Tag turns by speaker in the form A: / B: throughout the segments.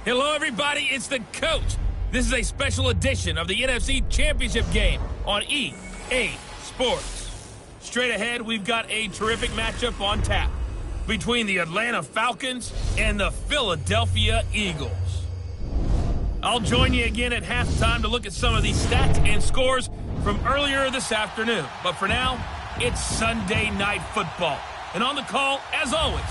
A: Hello, everybody. It's the coach. This is a special edition of the NFC Championship game on EA Sports. Straight ahead, we've got a terrific matchup on tap between the Atlanta Falcons and the Philadelphia Eagles. I'll join you again at halftime to look at some of these stats and scores from earlier this afternoon. But for now, it's Sunday Night Football. And on the call, as always,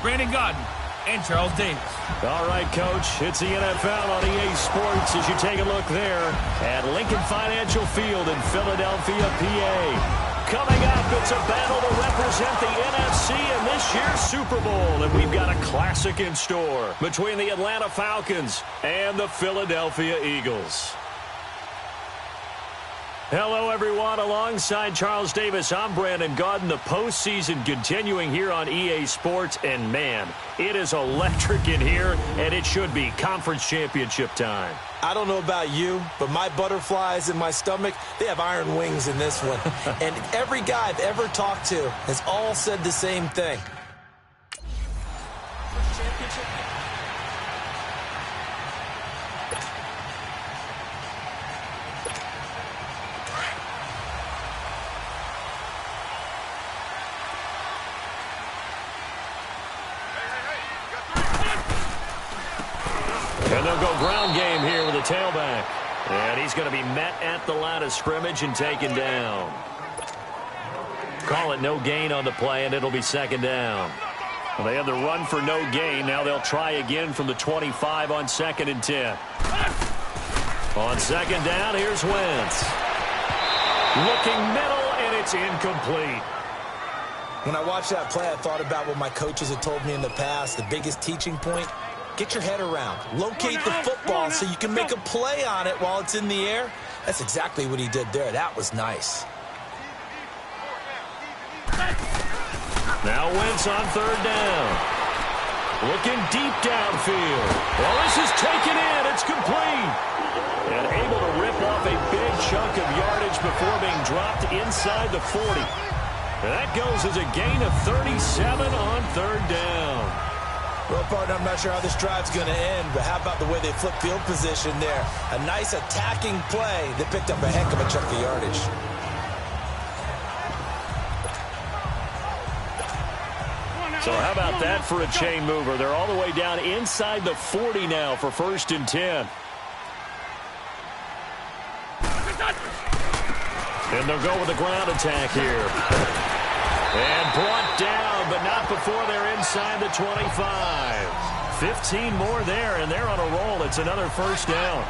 A: Brandon Godden and Charles Davis.
B: All right, Coach, it's the NFL on EA Sports as you take a look there at Lincoln Financial Field in Philadelphia, PA. Coming up, it's a battle to represent the NFC in this year's Super Bowl, and we've got a classic in store between the Atlanta Falcons and the Philadelphia Eagles. Hello, everyone. Alongside Charles Davis, I'm Brandon Godden. The postseason continuing here on EA Sports, and man, it is electric in here, and it should be conference championship time.
C: I don't know about you, but my butterflies in my stomach, they have iron wings in this one. And every guy I've ever talked to has all said the same thing.
B: And they'll go ground game here with a tailback. And he's going to be met at the line of scrimmage and taken down. Call it no gain on the play, and it'll be second down. Well, they had the run for no gain. Now they'll try again from the 25 on 2nd and 10. On second down, here's Wentz. Looking middle, and it's incomplete.
C: When I watched that play, I thought about what my coaches had told me in the past. The biggest teaching point: get your head around. Locate the football so you can make a play on it while it's in the air. That's exactly what he did there. That was nice.
B: Now Wentz on third down. Looking deep downfield. Well, this is taken in. It's complete. And able to rip off a big chunk of yardage before being dropped inside the 40. And that goes as a gain of 37 on third down.
C: Well, partner, I'm not sure how this drive's going to end, but how about the way they flipped field position there? A nice attacking play that picked up a heck of a chunk of yardage.
B: So how about that for a chain mover? They're all the way down inside the 40 now for 1st and 10. And they'll go with the ground attack here. And brought down, but not before they're inside the 25. 15 more there, and they're on a roll. It's another first down.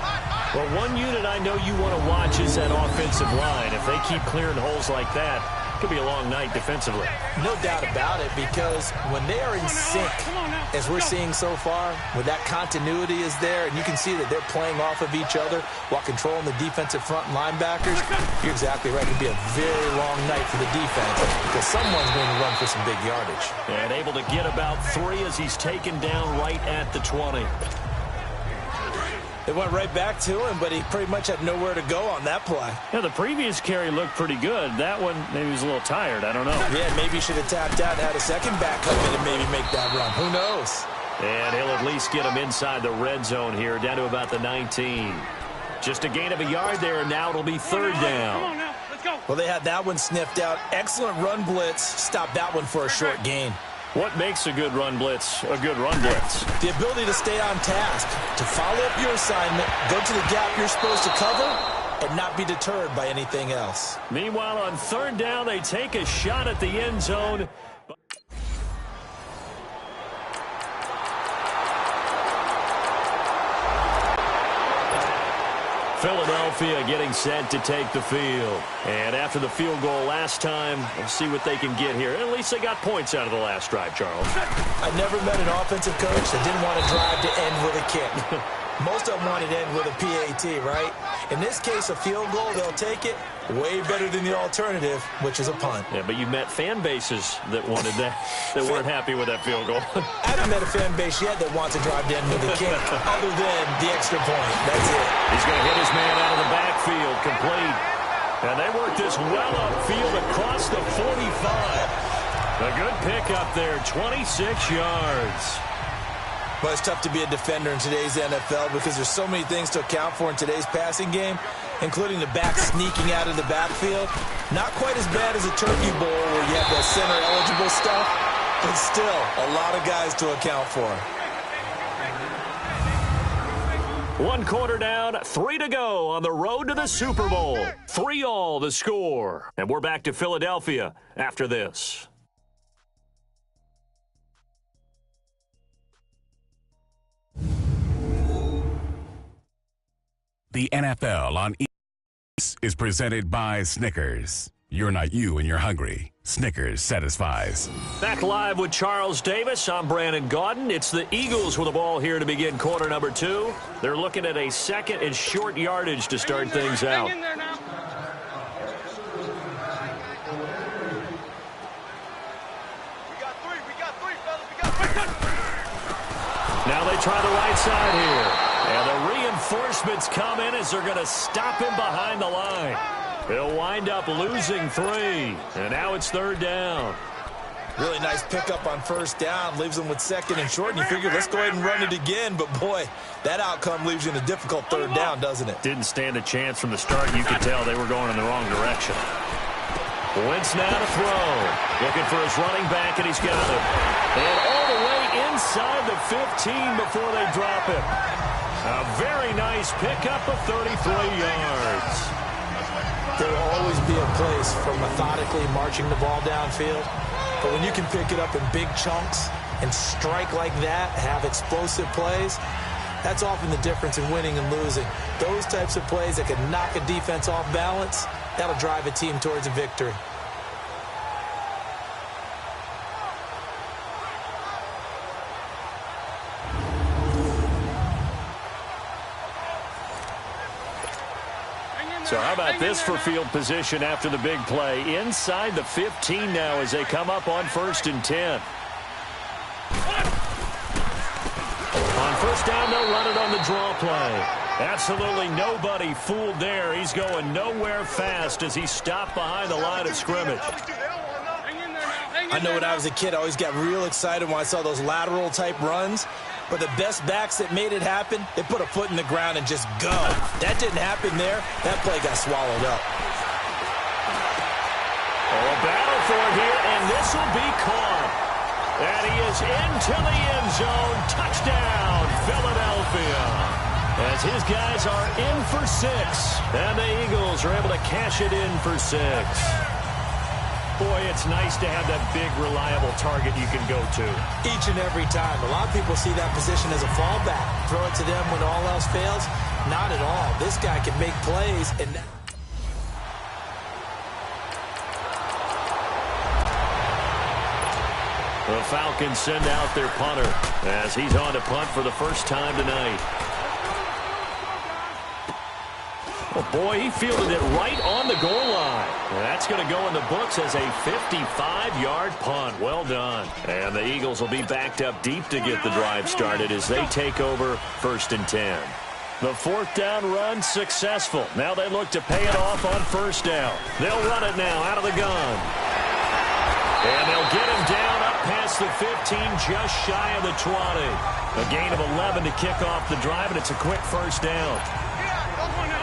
B: Well, one unit I know you want to watch is that offensive line. If they keep clearing holes like that, it could be a long night defensively.
C: No doubt about it, because when they are in sync, as we're seeing so far, where that continuity is there, and you can see that they're playing off of each other while controlling the defensive front linebackers, you're exactly right. It could be a very long night for the defense because someone's going to run for some big yardage.
B: And able to get about 3 as he's taken down right at the 20.
C: They went right back to him, but he pretty much had nowhere to go on that play.
B: Yeah, the previous carry looked pretty good. That one, maybe he was a little tired. I don't know.
C: Yeah, maybe he should have tapped out and had a second back come in and maybe make that run. Who knows?
B: And he'll at least get him inside the red zone here, down to about the 19. Just a gain of a yard there, and now it'll be third down.
A: Come on now, let's go.
C: Well, they had that one sniffed out. Excellent run blitz. Stopped that one for a short gain.
B: What makes a good run blitz a good run blitz?
C: The ability to stay on task, to follow up your assignment, go to the gap you're supposed to cover, and not be deterred by anything else.
B: Meanwhile, on third down, they take a shot at the end zone. Philadelphia getting set to take the field. And after the field goal last time, we'll see what they can get here. At least they got points out of the last drive, Charles.
C: I never met an offensive coach that didn't want to drive to end with a kick. Most of them wanted to end with a PAT, right? In this case, a field goal, they'll take it. Way better than the alternative, which is a punt.
B: Yeah, but you met fan bases that wanted that, that weren't happy with that field goal.
C: I haven't met a fan base yet that wants to drive to end with a kick, other than the extra point. That's it.
B: He's going to hit his man out of the backfield, complete. And they work this well upfield across the 45. A good pickup there, 26 yards.
C: Well, it's tough to be a defender in today's NFL because there's so many things to account for in today's passing game, including the back sneaking out of the backfield. Not quite as bad as a turkey bowl where you have that center-eligible stuff, but still a lot of guys to account for.
B: 1 quarter down, 3 to go on the road to the Super Bowl. 3-all the score. And we're back to Philadelphia after this.
D: The NFL on E! is presented by Snickers. You're not you and you're hungry. Snickers satisfies.
B: Back live with Charles Davis. I'm Brandon Gaudin. It's the Eagles with the ball here to begin quarter number 2. They're looking at a second and short yardage to start things out. Now they try the right side here. And the reinforcements come in as they're going to stop him behind the line. He'll wind up losing 3. And now it's 3rd down.
C: Really nice pickup on 1st down. Leaves them with 2nd and short. And you figure, let's go ahead and run it again. But, boy, that outcome leaves you in a difficult 3rd down, doesn't it?
B: Didn't stand a chance from the start. You could tell they were going in the wrong direction. Wentz now to throw. Looking for his running back, and he's got it. And all the way inside the 15 before they drop him. A very nice pickup of 33 yards.
C: There will always be a place for methodically marching the ball downfield. But when you can pick it up in big chunks and strike like that, have explosive plays, that's often the difference in winning and losing. Those types of plays that can knock a defense off balance, that'll drive a team towards a victory.
B: So how about this for field position after the big play? Inside the 15 now as they come up on 1st and 10. On 1st down, they'll run it on the draw play. Absolutely nobody fooled there. He's going nowhere fast as he stopped behind the line of scrimmage.
C: I know when I was a kid, I always got real excited when I saw those lateral type runs. But the best backs that made it happen, they put a foot in the ground and just go. That didn't happen there. That play got swallowed up.
B: Oh, a battle for it here, and this will be caught. And he is into the end zone. Touchdown, Philadelphia. As his guys are in for 6. And the Eagles are able to cash it in for 6. Boy, it's nice to have that big, reliable target you can go to.
C: Each and every time. A lot of people see that position as a fallback. Throw it to them when all else fails. Not at all. This guy can make plays. And
B: the Falcons send out their punter as he's on to punt for the first time tonight. Oh, boy, he fielded it right on the goal line. That's going to go in the books as a 55-yard punt. Well done. And the Eagles will be backed up deep to get the drive started as they take over 1st and 10. The 4th down run successful. Now they look to pay it off on 1st down. They'll run it now out of the gun. And they'll get him down up past the 15, just shy of the 20. A gain of 11 to kick off the drive, and it's a quick 1st down.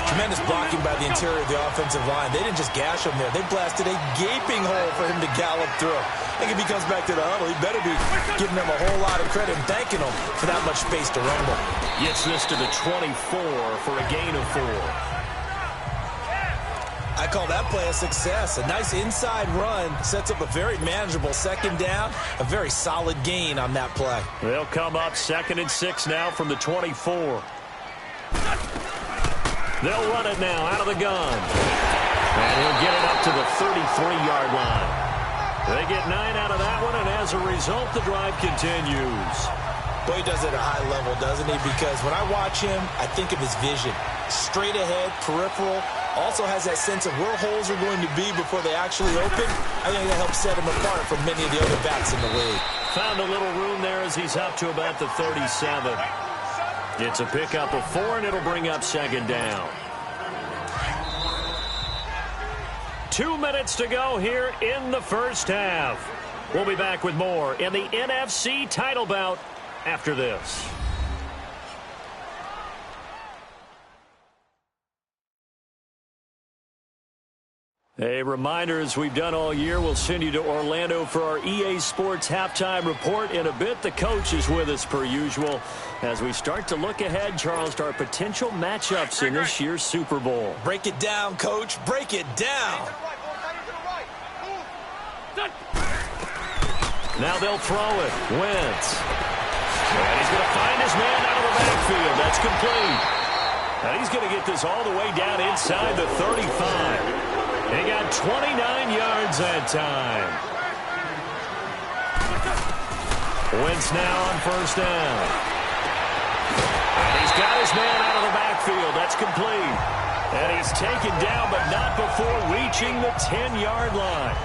C: Tremendous blocking by the interior of the offensive line. They didn't just gash him there. They blasted a gaping hole for him to gallop through. I think if he comes back to the huddle, he better be giving them a whole lot of credit and thanking them for that much space to rumble.
B: Gets this to the 24 for a gain of 4.
C: I call that play a success. A nice inside run sets up a very manageable 2nd down. A very solid gain on that play.
B: They'll come up 2nd and 6 now from the 24. They'll run it now out of the gun. And he'll get it up to the 33-yard line. They get 9 out of that one, and as a result, the drive continues.
C: Boy, he does it at a high level, doesn't he? Because when I watch him, I think of his vision. Straight ahead, peripheral. Also has that sense of where holes are going to be before they actually open. I think that helps set him apart from many of the other backs in the league.
B: Found a little room there as he's up to about the 37. It's a pickup of 4, and it'll bring up 2nd down. 2 minutes to go here in the 1st half. We'll be back with more in the NFC title bout after this. A reminder, as we've done all year, we'll send you to Orlando for our EA Sports Halftime Report. In a bit, the coach is with us per usual as we start to look ahead, Charles, to our potential matchups in this year's Super Bowl.
C: Break it down, Coach. Break it down.
B: Now they'll throw it. Wentz. And he's going to find his man out of the backfield. That's complete. And he's going to get this all the way down inside the 35. He got 29 yards that time. Wentz now on first down. And he's got his man out of the backfield. That's complete. And he's taken down, but not before reaching the 10-yard line.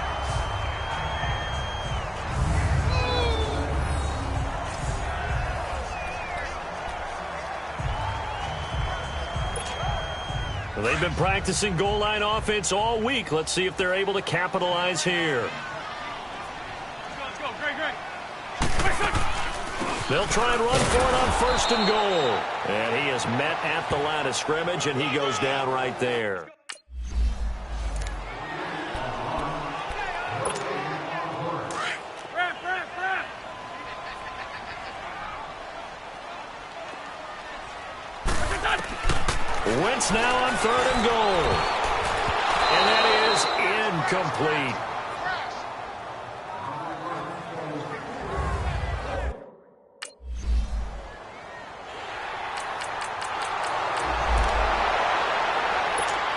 B: Well, they've been practicing goal line offense all week. Let's see if they're able to capitalize here.
A: Let's go. Great.
B: They'll try and run for it on first and goal. And he is met at the line of scrimmage, and he goes down right there. Wentz now on third and goal. And that is incomplete.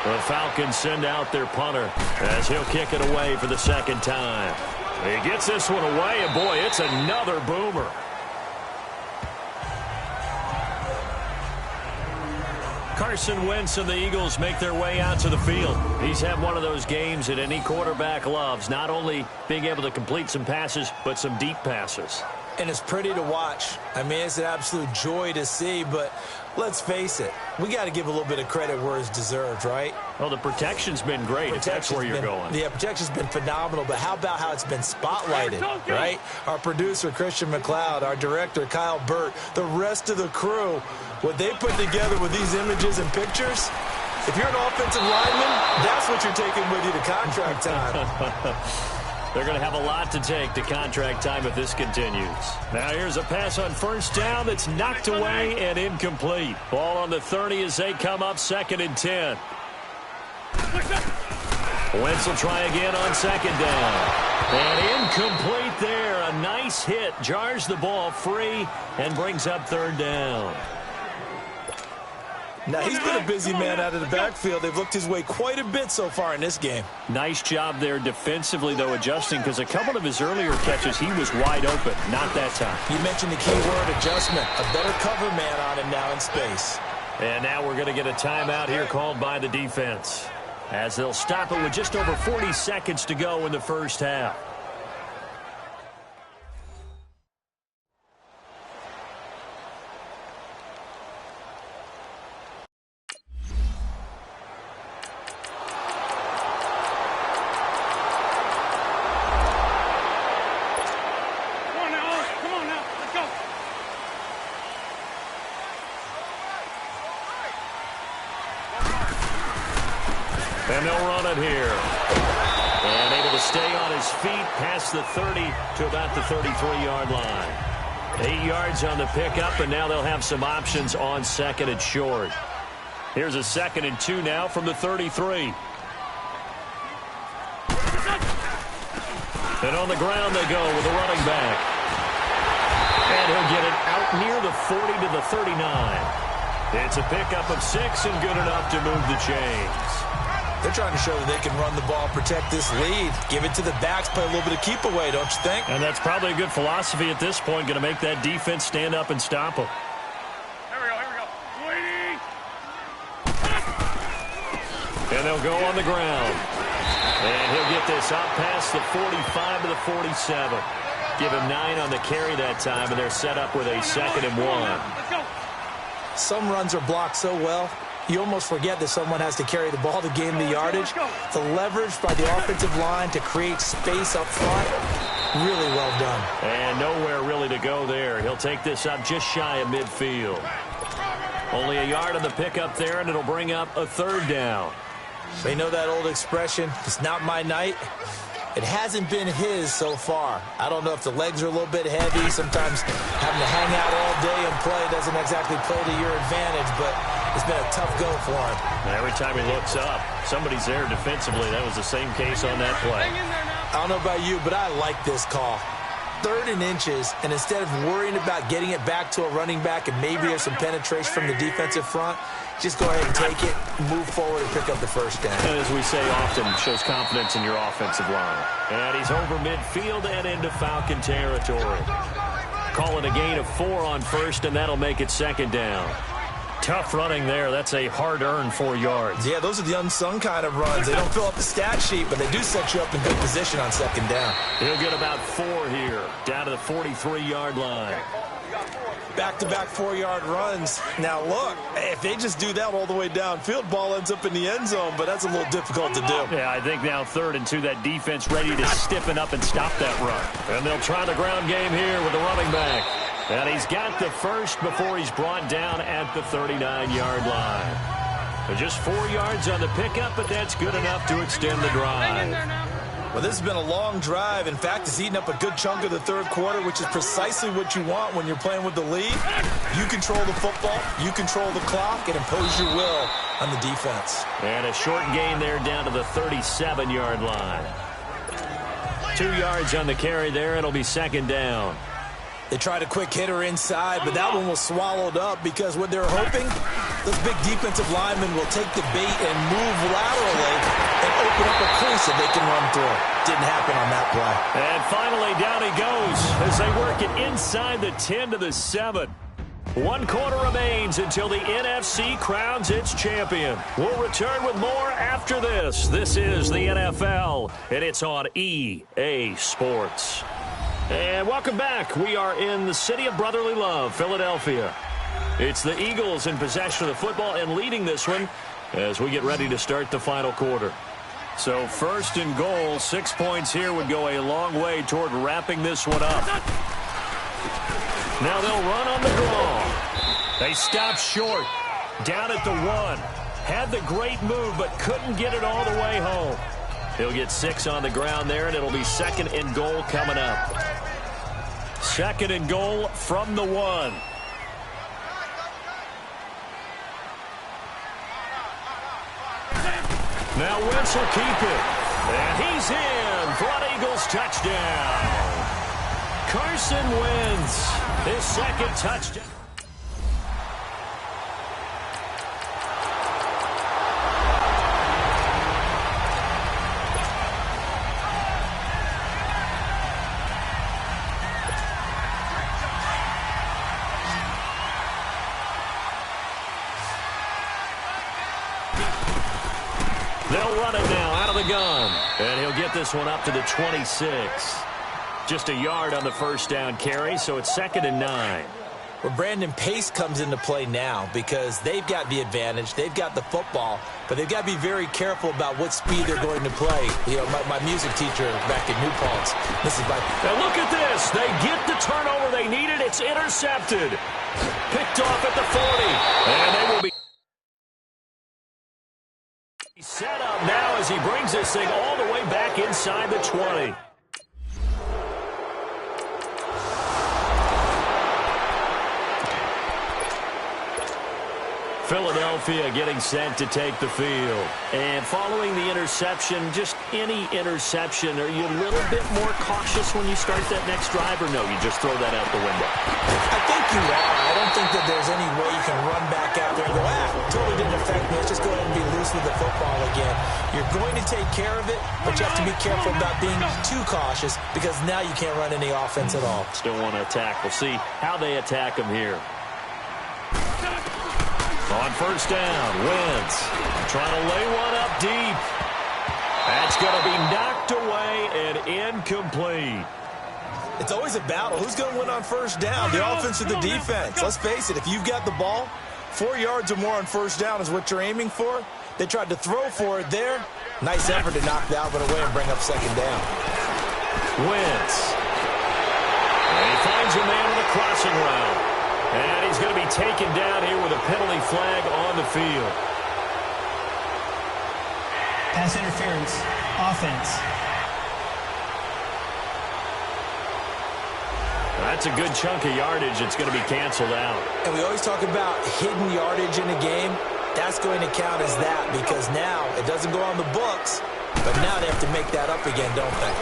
B: The Falcons send out their punter as he'll kick it away for the second time. He gets this one away, and boy, it's another boomer. Carson Wentz and the Eagles make their way out to the field. He's had one of those games that any quarterback loves, not only being able to complete some passes, but some deep passes.
C: And it's pretty to watch. I mean, it's an absolute joy to see, but let's face it, we got to give a little bit of credit where it's deserved, right?
B: Well, the protection's been great, if that's where you're going.
C: Yeah, protection's been phenomenal, but how about how it's been spotlighted, right? Our producer, Christian McLeod, our director, Kyle Burt, the rest of the crew, what they put together with these images and pictures, if you're an offensive lineman, that's what you're taking with you to contract time.
B: They're going to have a lot to take to contract time if this continues. Now here's a pass on first down that's knocked away and incomplete. Ball on the 30 as they come up 2nd and 10. Wentz will try again on 2nd down. And incomplete there. A nice hit. Jars the ball free and brings up 3rd down.
C: Now, he's been a busy man out of the backfield. They've looked his way quite a bit so far in this game.
B: Nice job there defensively, though, adjusting, because a couple of his earlier catches, he was wide open. Not that time.
C: You mentioned the key word, adjustment. A better cover man on him now in space.
B: And now we're going to get a timeout here called by the defense, as they'll stop it with just over 40 seconds to go in the first half. And they'll run it here. And able to stay on his feet past the 30 to about the 33-yard line. 8 yards on the pickup, and now they'll have some options on 2nd and short. Here's a 2nd and 2 now from the 33. And on the ground they go with a running back. And he'll get it out near the 40 to the 39. It's a pickup of 6 and good enough to move the chains.
C: They're trying to show that they can run the ball, protect this lead. Give it to the backs, play a little bit of keep away, don't you think?
B: And that's probably a good philosophy at this point, going to make that defense stand up and stop them.
A: Here we go. Waiting.
B: And they'll go on the ground. And he'll get this up past the 45 to the 47. Give him 9 on the carry that time, and they're set up with a 2nd and 1.
A: Let's go.
C: Some runs are blocked so well, you almost forget that someone has to carry the ball to gain the yardage. The leverage by the offensive line to create space up front, Really well done.
B: And nowhere really to go there. He'll take this up just shy of midfield. Only a yard on the pickup there, and it'll bring up a third down.
C: They know that old expression, it's not my night. It hasn't been his so far. I don't know if the legs are a little bit heavy. Sometimes having to hang out all day and play doesn't exactly play to your advantage, but it's been a tough go for him.
B: And every time he looks up, somebody's there defensively. That was the same case on that play.
C: I don't know about you, but I like this call. 3rd and inches, and instead of worrying about getting it back to a running back and maybe there's some penetration from the defensive front, just go ahead and take it, move forward, and pick up the first down.
B: And as we say often, shows confidence in your offensive line. And he's over midfield and into Falcon territory. Calling a gain of 4 on first, and that'll make it 2nd down. Tough running there. That's a hard-earned 4 yards.
C: Yeah, those are the unsung kind of runs. They don't fill up the stat sheet, but they do set you up in good position on 2nd down.
B: He'll get about 4 here, down to the 43-yard line.
C: Back-to-back 4-yard runs. Now, look, if they just do that all the way downfield, ball ends up in the end zone, but that's a little difficult to do.
B: Yeah, I think now 3rd and 2, that defense ready to stiffen up and stop that run. And they'll try the ground game here with the running back. And he's got the first before he's brought down at the 39-yard line. So just 4 yards on the pickup, but that's good enough to extend the drive.
C: Well, this has been a long drive. In fact, it's eaten up a good chunk of the 3rd quarter, which is precisely what you want when you're playing with the lead. You control the football, you control the clock, and impose your will on the defense.
B: And a short gain there down to the 37-yard line. 2 yards on the carry there. It'll be 2nd down.
C: They tried a quick hitter inside, but that one was swallowed up because what they're hoping, those big defensive linemen will take the bait and move laterally and open up a crease that they can run through. Didn't happen on that play.
B: And finally, down he goes as they work it inside the 10 to the 7. 1 quarter remains until the NFC crowns its champion. We'll return with more after this. This is the NFL, and it's on EA Sports. And welcome back. We are in the city of brotherly love, Philadelphia. It's the Eagles in possession of the football and leading this one as we get ready to start the final quarter. So 1st and goal, 6 points here would go a long way toward wrapping this one up. Now they'll run on the draw. They stop short. Down at the 1. Had the great move, but couldn't get it all the way home. He'll get 6 on the ground there, and it'll be 2nd and goal coming up. 2nd and goal from the 1. Now Wentz will keep it. And he's in for an Eagles touchdown. Carson Wentz, his 2nd touchdown. They'll run it now out of the gun. And he'll get this one up to the 26. Just a yard on the 1st down carry, so it's 2nd and 9.
C: Well, Brandon, pace comes into play now because they've got the advantage. They've got the football, but they've got to be very careful about what speed they're going to play. You know, my music teacher back in New Paltz, this is my...
B: Now look at this. They get the turnover they needed. It's intercepted. Picked off at the 40. And they will be set up now as he brings this thing all the way back inside the 20. Philadelphia getting set to take the field. And following the interception, just any interception, are you a little bit more cautious when you start that next drive, or no, you just throw that out the window?
C: I think you are. I don't think that there's any way you can run back out there and go, totally didn't affect me. Let's just go ahead and be loose with the football again. You're going to take care of it, but you have to be careful about being too cautious because now you can't run any offense at all.
B: Still want to attack. We'll see how they attack him here. On 1st down, Wentz trying to lay one up deep. That's going to be knocked away and incomplete.
C: It's always a battle. Who's going to win on 1st down, the offense or the defense? Let's face it, if you've got the ball, 4 yards or more on 1st down is what you're aiming for. They tried to throw for it there. Nice effort to knock that one away and bring up 2nd down.
B: Wentz And he finds a man on the crossing route. And he's going to be taken down here with a penalty flag on the field.
E: Pass interference. Offense.
B: That's a good chunk of yardage. It's going to be canceled out.
C: And we always talk about hidden yardage in a game. That's going to count as that because now it doesn't go on the books, but now they have to make that up again, don't they?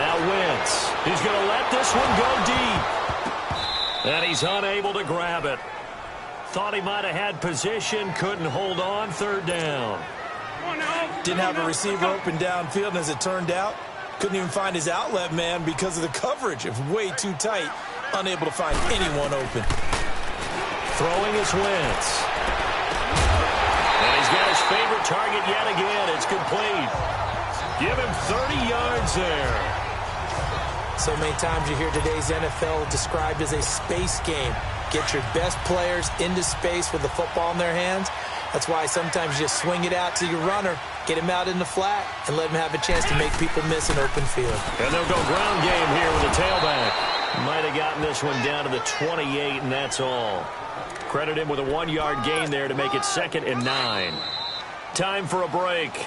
B: Now Wentz. He's going to let this one go deep. And he's unable to grab it. Thought he might have had position, couldn't hold on, third down.
C: Didn't have a receiver open downfield, and as it turned out, couldn't even find his outlet man because of the coverage. It was way too tight, unable to find anyone open.
B: Throwing is Wentz. And he's got his favorite target yet again. It's complete. Give him 30 yards there.
C: So many times you hear today's NFL described as a space game. Get your best players into space with the football in their hands. That's why sometimes you just swing it out to your runner, get him out in the flat, and let him have a chance to make people miss an open field.
B: And they'll go ground game here with a tailback. Might have gotten this one down to the 28, and that's all. Credit him with a 1-yard gain there to make it 2nd and 9. Time for a break.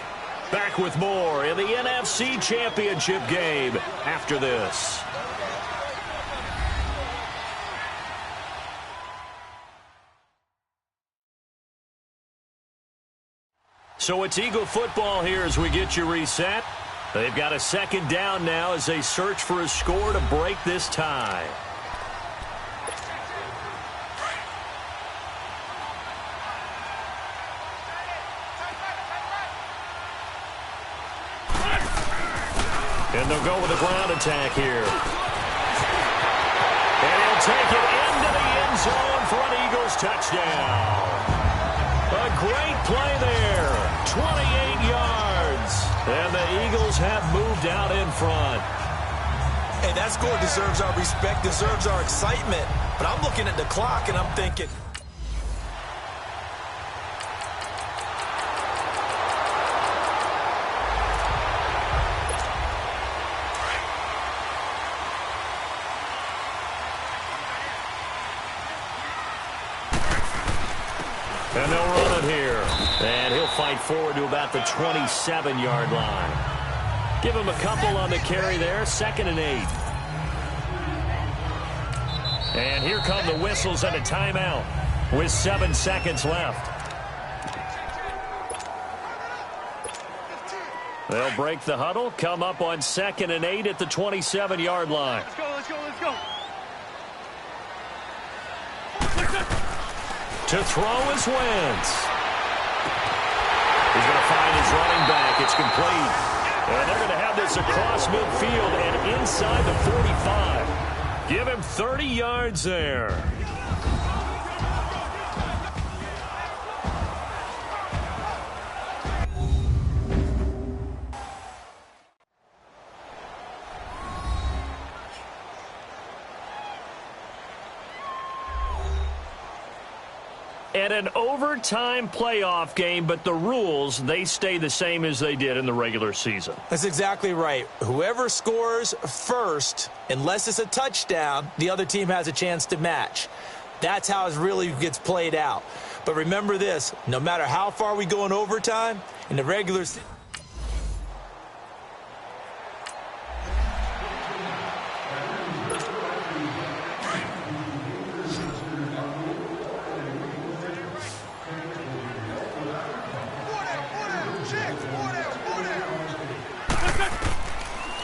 B: Back with more in the NFC Championship game after this. So it's Eagle football here as we get you reset. They've got a 2nd down now as they search for a score to break this tie. And they'll go with a ground attack here. And he'll take it into the end zone for an Eagles touchdown. A great play there. 28 yards. And the Eagles have moved out in front.
C: Hey, that score deserves our respect, deserves our excitement. But I'm looking at the clock and I'm thinking,
B: and they'll run it here. And he'll fight forward to about the 27-yard line. Give him a couple on the carry there. 2nd and 8. And here come the whistles and a timeout with 7 seconds left. They'll break the huddle, come up on 2nd and 8 at the 27-yard line.
F: Let's go, let's go, let's go.
B: To throw is Wentz. He's going to find his running back. It's complete. And they're going to have this across midfield and inside the 45. Give him 30 yards there. And an overtime playoff game, but the rules, they stay the same as they did in the regular season.
C: That's exactly right. Whoever scores first, unless it's a touchdown, the other team has a chance to match. That's how it really gets played out. But remember this, no matter how far we go in overtime, in the regular season,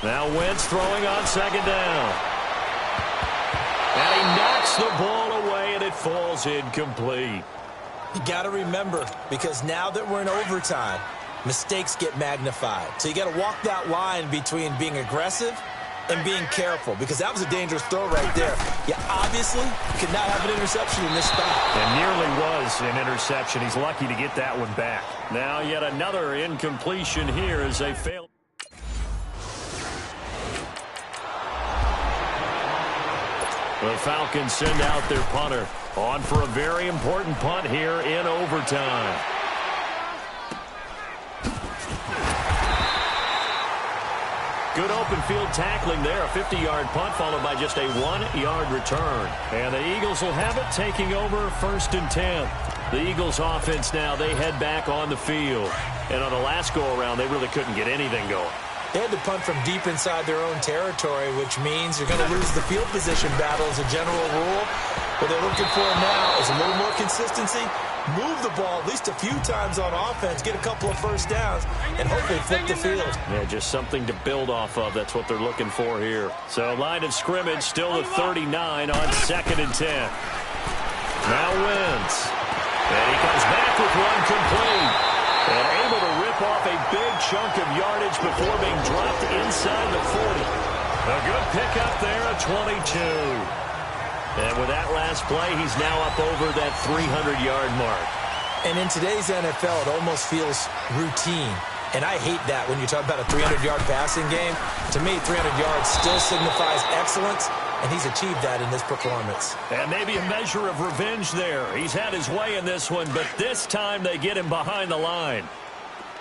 B: now Wentz throwing on 2nd down. And he knocks the ball away, and it falls incomplete.
C: you got to remember, because now that we're in overtime, mistakes get magnified. So you got to walk that line between being aggressive and being careful, because that was a dangerous throw right there. You obviously could not have an interception in this spot.
B: And nearly was an interception. He's lucky to get that one back. Now yet another incompletion here as they fail. The Falcons send out their punter on for a very important punt here in overtime. Good open field tackling there. A 50-yard punt followed by just a 1-yard return. And the Eagles will have it, taking over 1st and 10. The Eagles offense now, they head back on the field. And on the last go-around, they really couldn't get anything going.
C: They had to punt from deep inside their own territory, which means you're going to lose the field position battle as a general rule. What they're looking for now is a little more consistency, move the ball at least a few times on offense, get a couple of first downs, and hopefully flip the field.
B: Yeah, just something to build off of. That's what they're looking for here. So line of scrimmage still at 39 on 2nd and 10. Now wins. And he comes back with one complete. And able to rip off a big chunk of yardage before being dropped inside the 40. A good pickup there at 22. And with that last play, he's now up over that 300-yard mark.
C: And in today's NFL, it almost feels routine. And I hate that when you talk about a 300-yard passing game. To me, 300 yards still signifies excellence, and he's achieved that in this performance.
B: And maybe a measure of revenge there. He's had his way in this one, but this time they get him behind the line.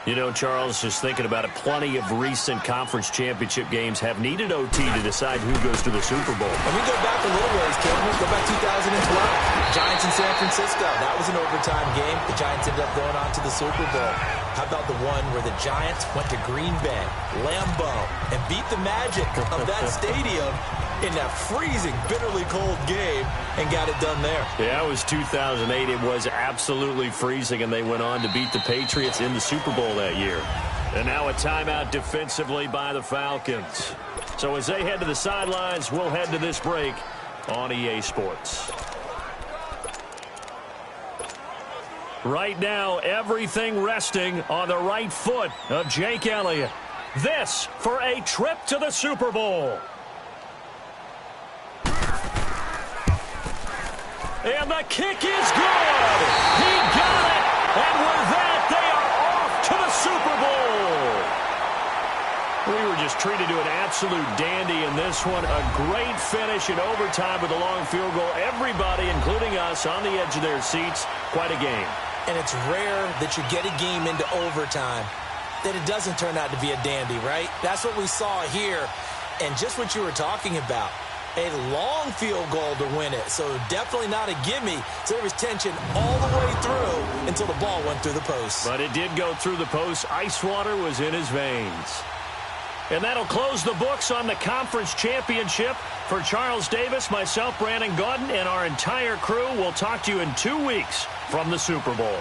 B: You know, Charles, just thinking about it, plenty of recent conference championship games have needed OT to decide who goes to the Super Bowl.
C: And we go back a little ways, Kevin. We go back 2012. Giants in San Francisco. That was an overtime game. The Giants ended up going on to the Super Bowl. How about the one where the Giants went to Green Bay, Lambeau, and beat the magic of that stadium in that freezing, bitterly cold game and got it done there?
B: Yeah, it was 2008. It was absolutely freezing, and they went on to beat the Patriots in the Super Bowl that year. And now a timeout defensively by the Falcons. So as they head to the sidelines, we'll head to this break on EA Sports. Right now, everything resting on the right foot of Jake Elliott. This for a trip to the Super Bowl. And the kick is good. He got it. And with that, they are off to the Super Bowl. We were just treated to an absolute dandy in this one. A great finish in overtime with a long field goal. Everybody, including us, on the edge of their seats. Quite a game.
C: And it's rare that you get a game into overtime that it doesn't turn out to be a dandy, right? That's what we saw here. And just what you were talking about. A long field goal to win it, so definitely not a gimme. So there was tension all the way through until the ball went through the post.
B: But it did go through the post. Ice water was in his veins. And that'll close the books on the conference championship. For Charles Davis, myself, Brandon Gaudin, and our entire crew, we'll talk to you in 2 weeks from the Super Bowl.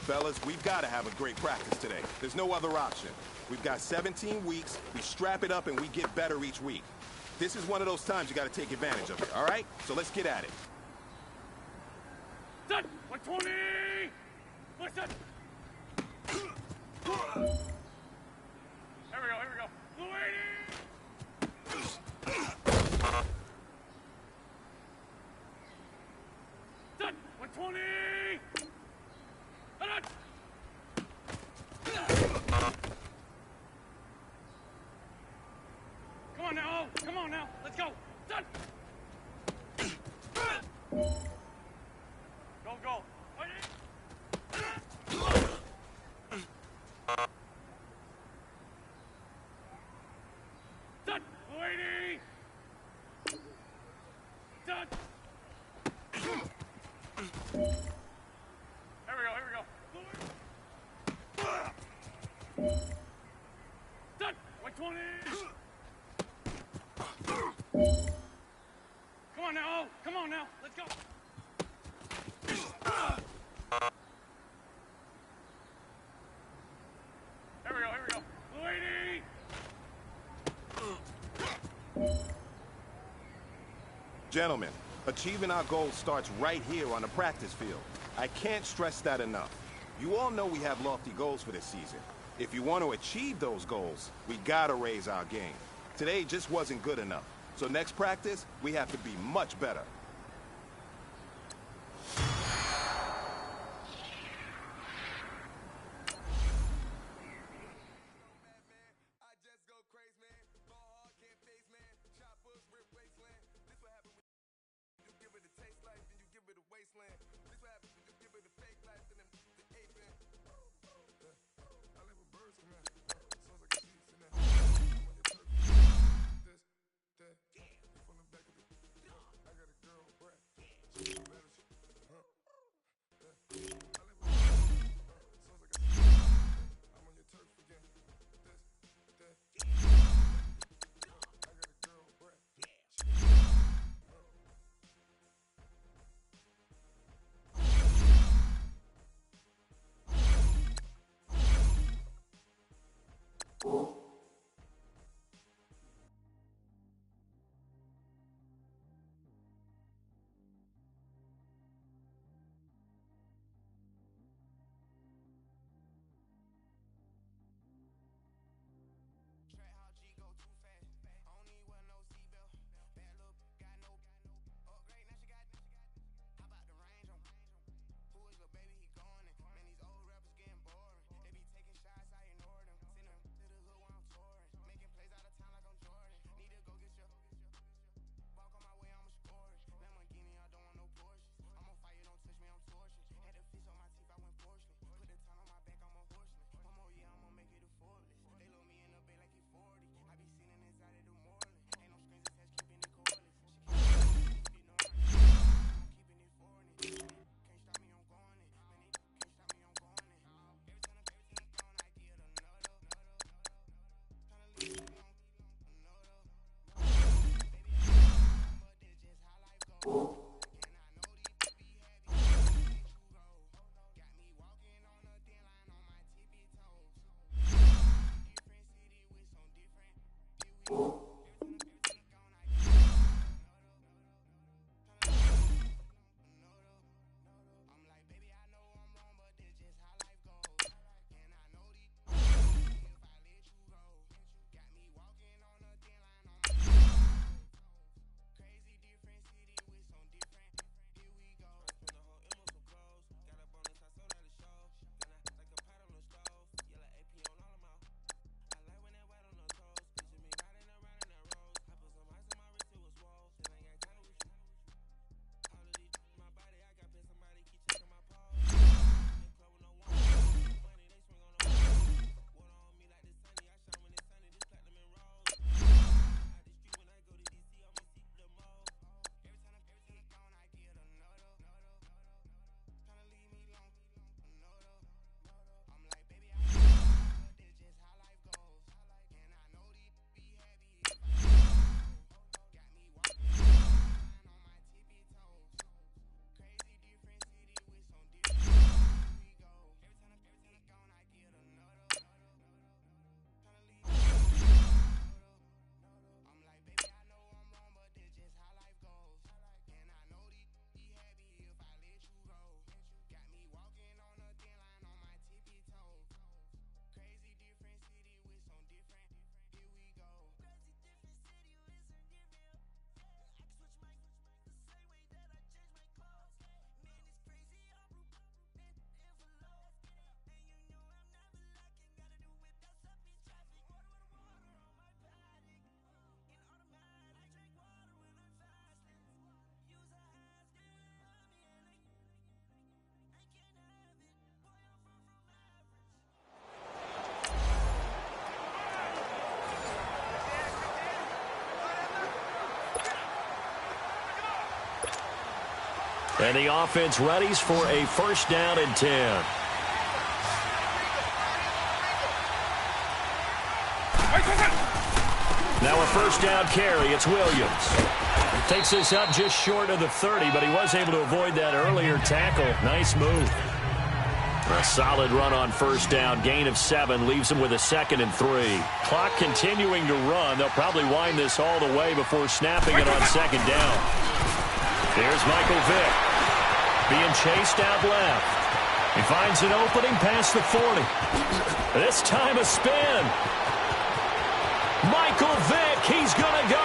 F: Fellas, we've got to have a great practice today. There's no other option. We've got 17 weeks, we strap it up and we get better each week. This is one of those times you got to take advantage of it, all right? So let's get at it.
A: Set! 120! Push it! Here we go. 280! Set! 120! Hit it! Come on now, let's go! Set! Go! Set! 280! Set! Here we go. Set! 120! Come on now, let's go! Here we go. 280!
F: Gentlemen, achieving our goal starts right here on the practice field. I can't stress that enough. You all know we have lofty goals for this season. If you want to achieve those goals, we gotta raise our game. Today just wasn't good enough. So next practice, we have to be much better.
G: I got a girl
B: And the offense readies for a first down and 10. Now a first down carry. It's Williams. Takes this up just short of the 30, but he was able to avoid that earlier tackle. Nice move. A solid run on first down. Gain of 7 leaves him with a 2nd and 3. Clock continuing to run. They'll probably wind this all the way before snapping it on 2nd down. Here's Michael Vick. Being chased out left. He finds an opening past the 40. This time a spin. Michael Vick, he's going to go.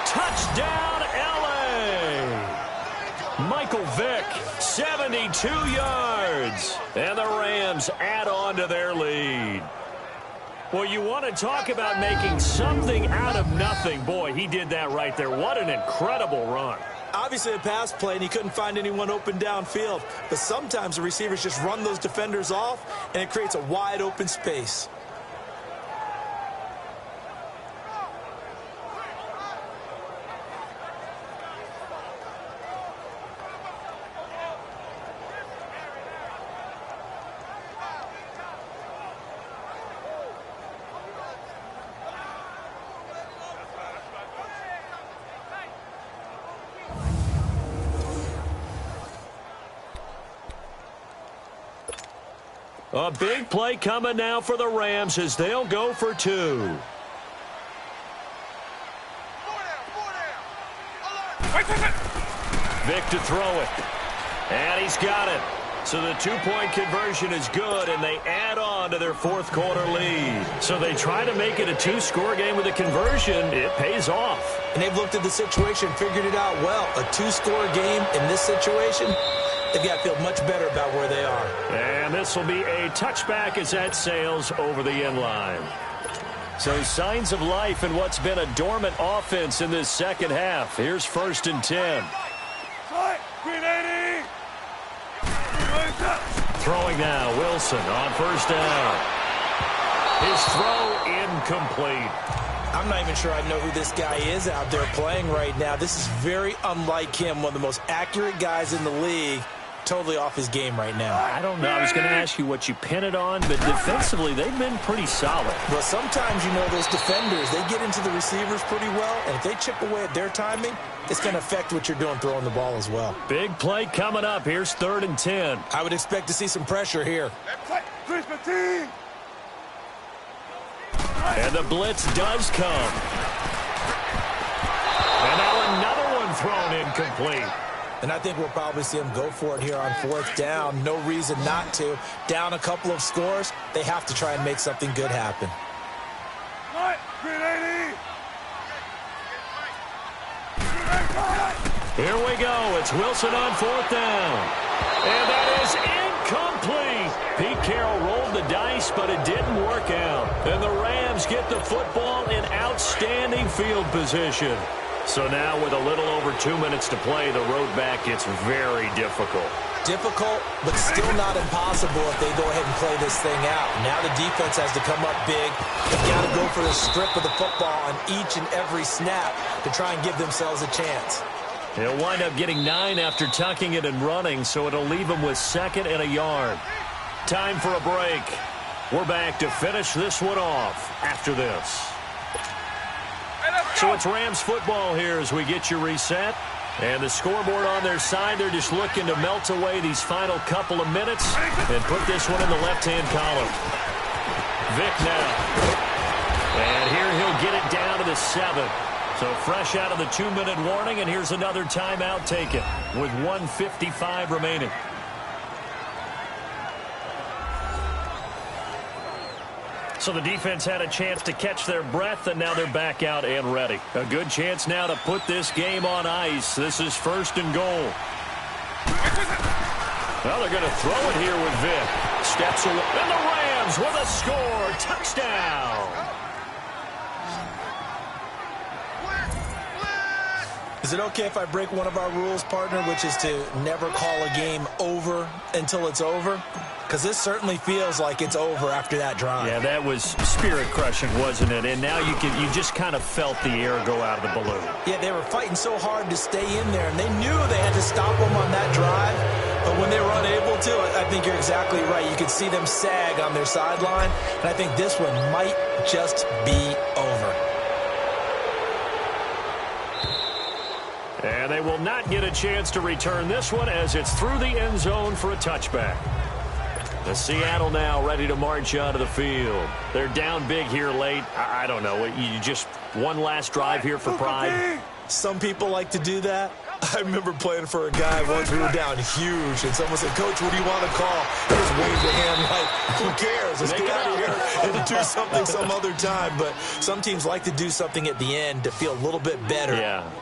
B: Touchdown, L.A. Michael Vick, 72 yards. And the Rams add on to their lead. Well, you want to talk about making something out of nothing. Boy, he did that right there. What an incredible run.
C: Obviously a pass play, and he couldn't find anyone open downfield. But sometimes the receivers just run those defenders off, and it creates a wide open space.
B: A big play coming now for the Rams as they'll go for 2. Vick to throw it. And he's got it. So the 2-point conversion is good, and they add on to their 4th quarter lead. So they try to make it a 2-score game with a conversion. It pays off.
C: And they've looked at the situation, figured it out well. A 2-score game in this situation, they've got to feel much better about where they are.
B: And this will be a touchback as that sails over the end line. So signs of life in what's been a dormant offense in this second half. Here's 1st and 10. Throwing now, Wilson on first down. His throw incomplete.
C: I'm not even sure I know who this guy is out there playing right now. This is very unlike him, one of the most accurate guys in the league. Totally off his game right now.
B: I don't know. I was going to ask you what you pin it on, but defensively, they've been pretty solid.
C: Well, sometimes, you know, those defenders, they get into the receivers pretty well, and if they chip away at their timing, it's going to affect what you're doing throwing the ball as well.
B: Big play coming up. Here's 3rd and 10.
C: I would expect to see some pressure here.
B: And the blitz does come. And now another one thrown incomplete.
C: And I think we'll probably see him go for it here on 4th down. No reason not to. Down a couple of scores, they have to try and make something good happen.
B: Here we go. It's Wilson on 4th down. And that is incomplete. Pete Carroll rolled the dice, but it didn't work out. And the Rams get the football in outstanding field position. So now with a little over 2 minutes to play, the road back gets very difficult.
C: Difficult, but still not impossible if they go ahead and play this thing out. Now the defense has to come up big. They've got to go for the strip of the football on each and every snap to try and give themselves a chance.
B: He'll wind up getting 9 after tucking it and running, so it'll leave him with 2nd and a yard. Time for a break. We're back to finish this one off after this. So it's Rams football here as we get you reset. And the scoreboard on their side, they're just looking to melt away these final couple of minutes and put this one in the left-hand column. Vick now. And here he'll get it down to the 7. So fresh out of the 2-minute warning, and here's another timeout taken with 1:55 remaining. So the defense had a chance to catch their breath, and now they're back out and ready. A good chance now to put this game on ice. This is 1st and goal. Well, they're going to throw it here with Vick. Steps away. And the Rams with a score. Touchdown.
C: Is it okay if I break one of our rules, partner, which is to never call a game over until it's over? because this certainly feels like it's over after that drive.
B: Yeah, that was spirit-crushing, wasn't it? And now you just kind of felt the air go out of the balloon.
C: Yeah, they were fighting so hard to stay in there, and they knew they had to stop them on that drive. But when they were unable to, I think you're exactly right. You could see them sag on their sideline, and I think this one might just be over.
B: And they will not get a chance to return this one as it's through the end zone for a touchback. The Seattle now ready to march out of the field. They're down big here late. I don't know. You just one last drive here for pride.
C: Some people like to do that. I remember playing for a guy once. We were down huge, and someone said, "Coach, what do you want to call?" He just waved a hand like, "Who cares? Let's get out of here and do something some other time." But some teams like to do something at the end to feel a little bit better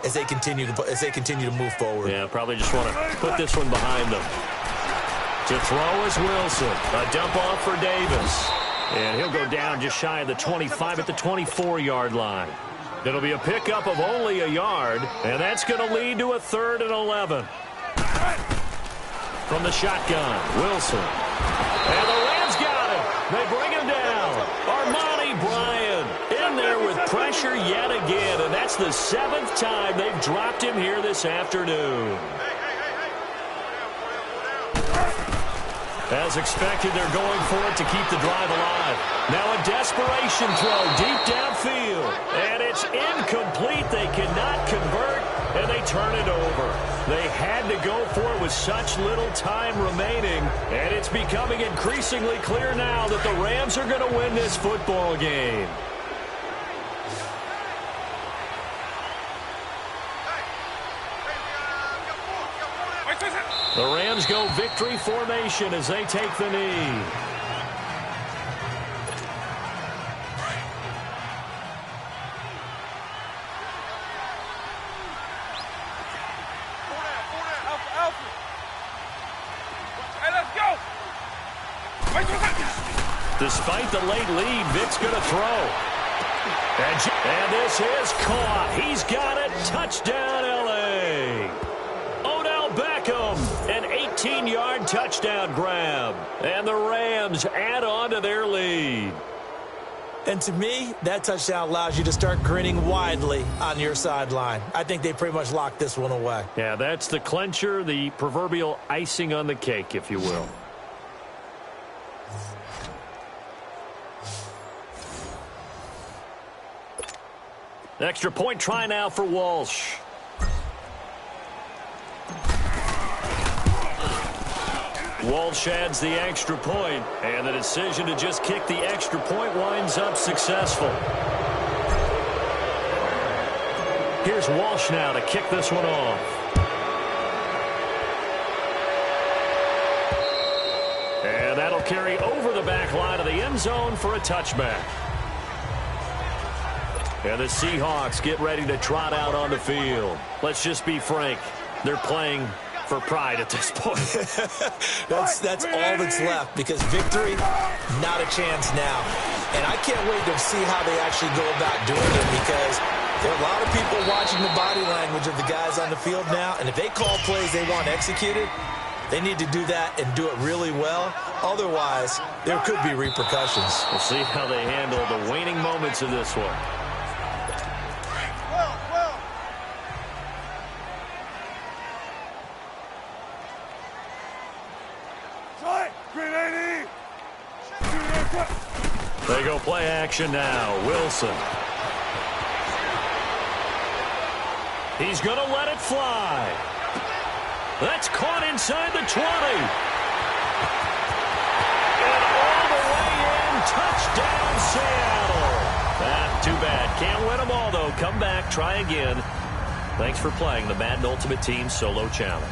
C: as they continue to move forward.
B: Yeah, probably just want to put this one behind them. To throw is Wilson. A dump off for Davis. And he'll go down just shy of the 25 at the 24-yard line. It'll be a pickup of only a yard, and that's going to lead to a 3rd and 11. From the shotgun, Wilson. And the Rams got him. They bring him down. Armani Bryant in there with pressure yet again, and that's the 7th time they've dropped him here this afternoon. As expected, they're going for it to keep the drive alive. Now a desperation throw deep downfield. And it's incomplete. They cannot convert, and they turn it over. They had to go for it with such little time remaining. And it's becoming increasingly clear now that the Rams are going to win this football game. The Rams go victory formation as they take the knee. Despite the late lead, Vic's going to throw. And this is caught. He's got it. Touchdown, L.A. Odell Beckham, an 18-yard touchdown grab. And the Rams add on to their lead.
C: And to me, that touchdown allows you to start grinning widely on your sideline. I think they pretty much locked this one away.
B: Yeah, that's the clincher, the proverbial icing on the cake, if you will. Extra point try now for Walsh. Walsh adds the extra point, and the decision to just kick the extra point winds up successful. Here's Walsh now to kick this one off. And that'll carry over the back line of the end zone for a touchback. And the Seahawks get ready to trot out on the field. Let's just be frank. They're playing for pride at this point.
C: That's all that's left, because victory, not a chance now. And I can't wait to see how they actually go about doing it, because there are a lot of people watching the body language of the guys on the field now, and if they call plays they want executed, they need to do that and do it really well. Otherwise, there could be repercussions.
B: We'll see how they handle the waning moments of this one. They go play action now. Wilson. He's going to let it fly. That's caught inside the 20. And all the way in. Touchdown, Seattle. Too bad. Can't win them all, though. Come back. Try again. Thanks for playing the Madden Ultimate Team Solo Challenge.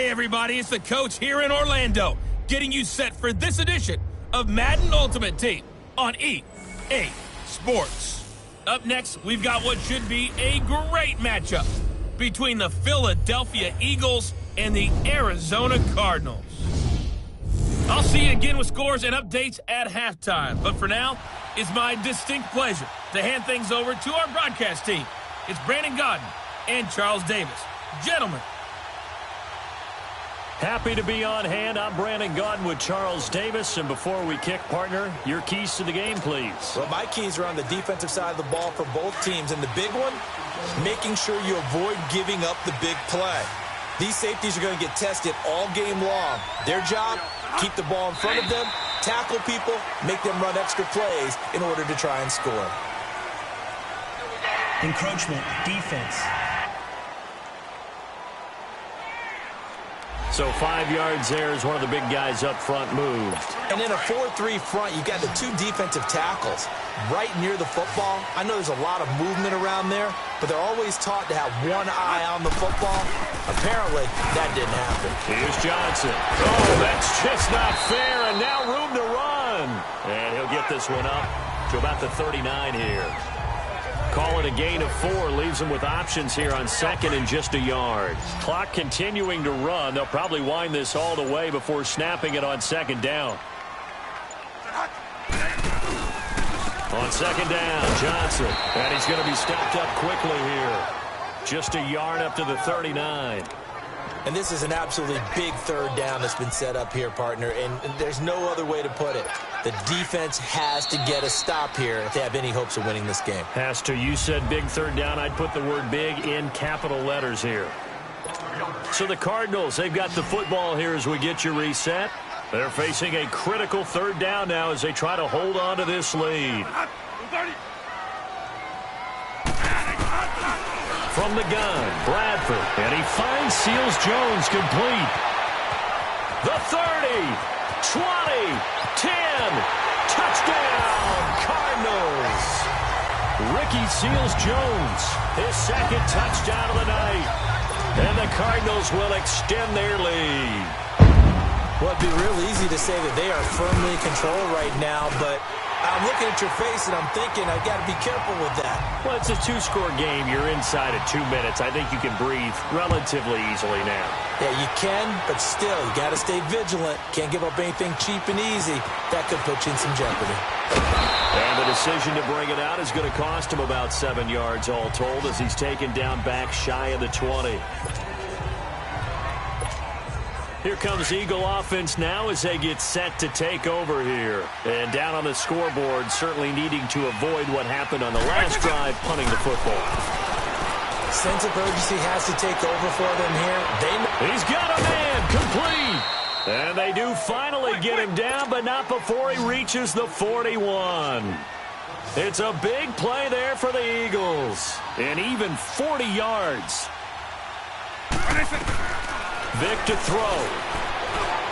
A: Hey everybody, it's the coach here in Orlando, getting you set for this edition of Madden Ultimate Team on EA Sports. Up next, we've got what should be a great matchup between the Philadelphia Eagles and the Arizona Cardinals. I'll see you again with scores and updates at halftime, but for now, it's my distinct pleasure to hand things over to our broadcast team. It's Brandon Godden and Charles Davis. Gentlemen.
B: Happy to be on hand. I'm Brandon Godden with Charles Davis. And before we kick, partner, your keys to the game, please.
C: Well, my keys are on the defensive side of the ball for both teams. And the big one, making sure you avoid giving up the big play. These safeties are going to get tested all game long. Their job, keep the ball in front of them, tackle people, make them run extra plays in order to try and score.
E: Encroachment, defense.
B: So 5 yards there as one of the big guys up front moved.
C: And in a 4-3 front, you got the two defensive tackles right near the football. I know there's a lot of movement around there, but they're always taught to have one eye on the football. Apparently, that didn't happen.
B: Here's Johnson. Oh, that's just not fair, and now room to run. And he'll get this one up to about the 39 here. Call it a gain of 4, leaves them with options here on second and just a yard. Clock continuing to run. They'll probably wind this all the way before snapping it on second down. On second down, Johnson. And he's going to be stopped up quickly here. Just a yard up to the 39.
C: And this is an absolutely big third down that's been set up here, partner, and there's no other way to put it. The defense has to get a stop here if they have any hopes of winning this game.
B: Has to. You said big third down. I'd put the word big in capital letters here. So the Cardinals, they've got the football here as we get you reset. They're facing a critical third down now as they try to hold on to this lead. From the gun, Bradford, and he finds Seals Jones complete. The 30, 20, 10, touchdown, Cardinals. Ricky Seals Jones, his second touchdown of the night. And the Cardinals will extend their lead.
C: Well, it'd be real easy to say that they are firmly in control right now, but I'm looking at your face and I'm thinking I've got to be careful with that.
B: Well, it's a two-score game. You're inside at 2 minutes. I think you can breathe relatively easily now.
C: Yeah, you can, but still, you got to stay vigilant. Can't give up anything cheap and easy. That could put you in some jeopardy.
B: And the decision to bring it out is going to cost him about 7 yards all told as he's taken down back shy of the 20. Here comes Eagle offense now as they get set to take over here. And down on the scoreboard, certainly needing to avoid what happened on the last drive, punting the football.
C: Sense of urgency has to take over for them here.
B: He's got a man complete. And they do finally get him down, but not before he reaches the 41. It's a big play there for the Eagles. And even 40 yards. Vic to throw.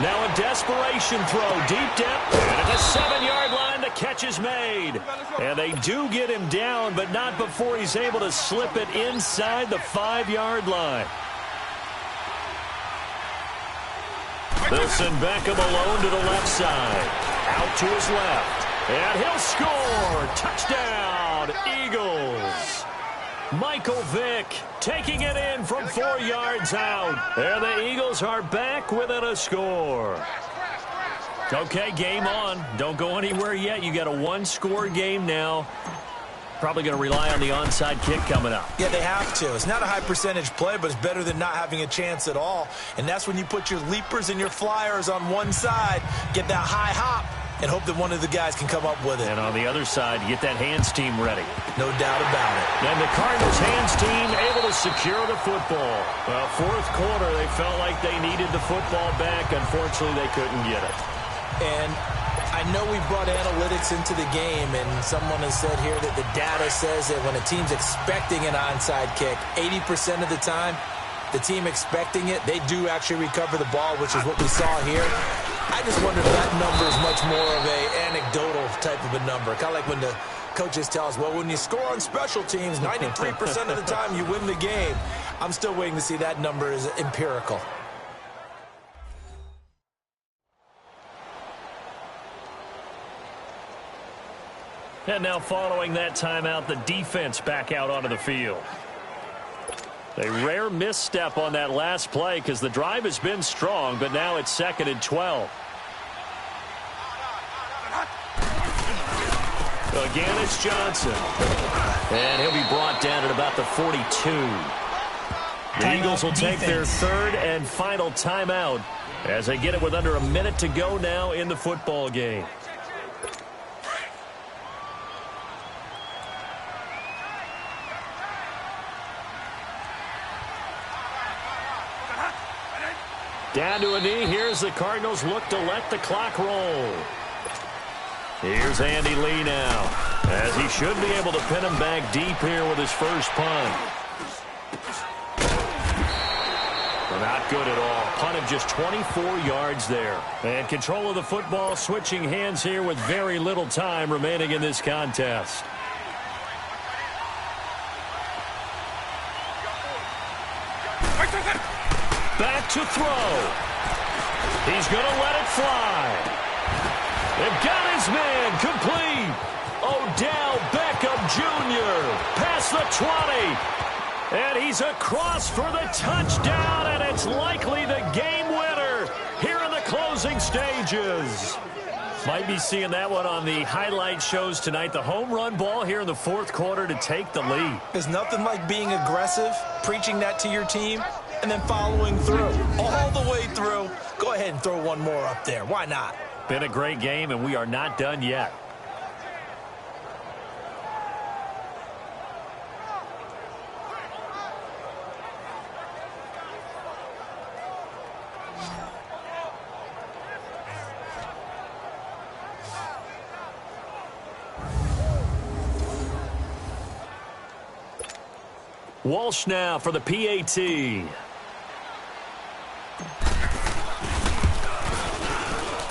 B: Now a desperation throw deep down. And at the 7-yard line, the catch is made. And they do get him down, but not before he's able to slip it inside the 5-yard line. They'll send Beckham alone to the left side. Out to his left. And he'll score. Touchdown, Eagles. Michael Vick taking it in from 4 yards out. And the Eagles are back within a score. Okay, game on. Don't go anywhere yet. You got a one-score game now. Probably going to rely on the onside kick coming up.
C: Yeah, they have to. It's not a high-percentage play, but it's better than not having a chance at all. And that's when you put your leapers and your flyers on one side, get that high hop, and hope that one of the guys can come up with it.
B: And on the other side, get that hands team ready.
C: No doubt about it.
B: And the Cardinals hands team able to secure the football. Well, fourth quarter, they felt like they needed the football back. Unfortunately, they couldn't get it.
C: And I know we brought analytics into the game, and someone has said here that the data says that when a team's expecting an onside kick, 80% of the time, the team expecting it, they do actually recover the ball, which is what we saw here. I just wonder if that number is much more of a anecdotal type of a number. Kind of like when the coaches tell us, well, when you score on special teams, 93% of the time you win the game. I'm still waiting to see that number is empirical.
B: And now following that timeout, the defense back out onto the field. A rare misstep on that last play because the drive has been strong, but now it's 2nd and 12. Again, it's Johnson. And he'll be brought down at about the 42. The Eagles will take their 3rd and final timeout as they get it with under a minute to go now in the football game. Down to a knee. Here's the Cardinals look to let the clock roll. Here's Andy Lee now, as he should be able to pin him back deep here with his first punt. Not good at all. Punt of just 24 yards there. And control of the football, switching hands here with very little time remaining in this contest. Back to throw. He's going to let it fly. They've got his man complete. Odell Beckham Jr. past the 20. And he's across for the touchdown, and it's likely the game winner here in the closing stages. Might be seeing that one on the highlight shows tonight. The home run ball here in the 4th quarter to take the lead.
C: There's nothing like being aggressive, preaching that to your team, and then following through. All the way through. Go ahead and throw one more up there. Why not?
B: Been a great game, and we are not done yet. Walsh now for the PAT.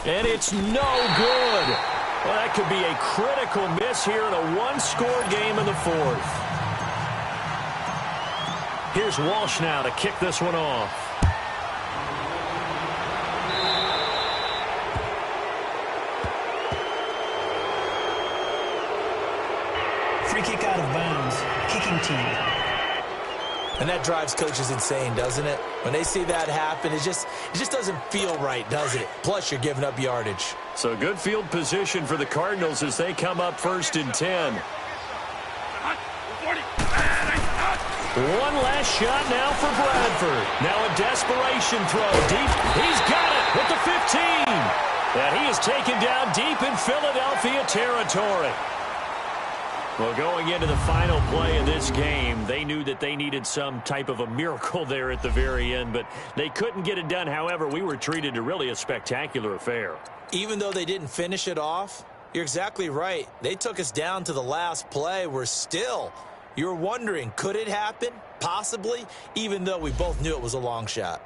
B: And it's no good. Well, that could be a critical miss here in a one-score game in the 4th. Here's Walsh now to kick this one off.
E: Free kick out of bounds. Kicking team.
C: And that drives coaches insane, doesn't it? When they see that happen, it just doesn't feel right, does it? Plus, you're giving up yardage.
B: So good field position for the Cardinals as they come up 1st and 10. One last shot now for Bradford. Now a desperation throw deep. He's got it with the 15. And he is taken down deep in Philadelphia territory. Well, going into the final play of this game, they knew that they needed some type of a miracle there at the very end, but they couldn't get it done. However, we were treated to really a spectacular affair.
C: Even though they didn't finish it off, you're exactly right. They took us down to the last play. You're wondering, could it happen? Possibly, even though we both knew it was a long shot.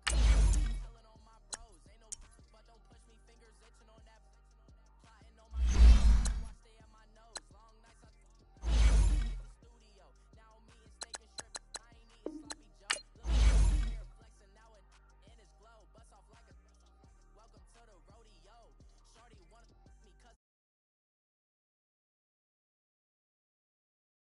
G: Telling on my bros, ain't no but don't push me, fingers itching on that